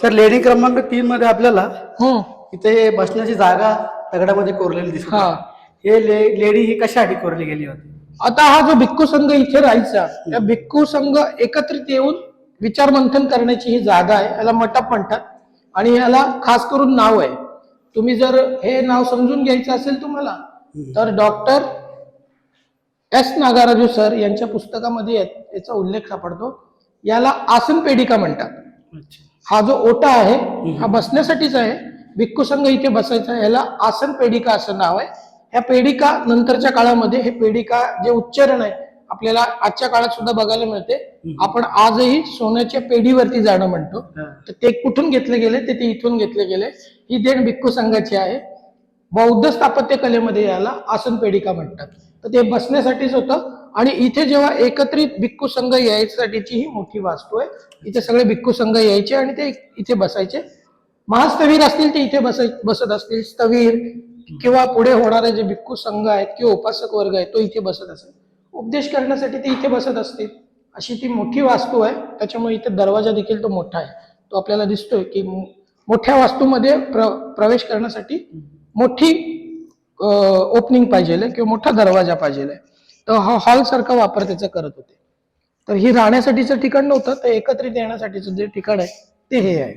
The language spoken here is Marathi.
सर लेडी क्रमांक 3 मध्ये आपल्याला हम्म इथे बसण्याची जागा दगडामध्ये कोरलेली दिसते. हा. हे लेडी ही कशासाठी कोरली गेली होती? आता हा जो भिक्खू संघ इथे राहायचा, त्या भिक्खू संघ एकत्रित येऊन विचार मंथन करण्याची ही जागा आहे. याला मंडप म्हणतात आणि याला खास करून नाव आहे. तुम्ही जर हे नाव समजून घ्यायचं असेल तुम्हाला तर डॉक्टर एस नागाराजू सर यांच्या पुस्तकामध्ये याचा उल्लेख सापडतो. याला आसन पेडिका म्हणतात. हा जो ओटा आहे हा बसण्यासाठीच आहे. भिक्खू संघ इथे बसायचा, याला आसन पेडिका असं नाव आहे. ह्या पेडिका नंतरच्या काळामध्ये हे पेडिका जे उच्चारण आहे आपल्याला आजच्या काळात सुद्धा बघायला मिळते. आपण आजही सोन्याच्या पेढीवरती जाणं म्हणतो. तर ते कुठून घेतले गेले ते इथून घेतले गेले. ही देण भिक्खू संघाची आहे. बौद्ध स्थापत्य कलेमध्ये याला आसन पेडिका म्हणतात. तर ते बसण्यासाठीच होतं आणि इथे जेव्हा एकत्रित भिक्खू संघ यायसाठीची ही मोठी वास्तू आहे. इथे सगळे भिक्खू संघ यायचे आणि ते इथे बसायचे. महास्थवीर असतील ते इथे बसत असतील. स्थवीर किंवा पुढे होणारे जे भिक्खू संघ आहेत किंवा उपासक वर्ग आहे तो इथे बसत असेल. उपदेश करण्यासाठी ते इथे बसत असतील. अशी ती मोठी वास्तू आहे. त्याच्यामुळे इथे दरवाजा देखील तो मोठा आहे. तो आपल्याला दिसतोय की मोठ्या वास्तूमध्ये प्रवेश करण्यासाठी मोठी ओपनिंग पाहिजे किंवा मोठा दरवाजा पाहिजे. तर हा हॉल सारखा वापर त्याचा करत होते. तर ही राहण्यासाठीचं ठिकाण नव्हतं, तर एकत्रित येण्यासाठीचं जे ठिकाण आहे ते हे आहे.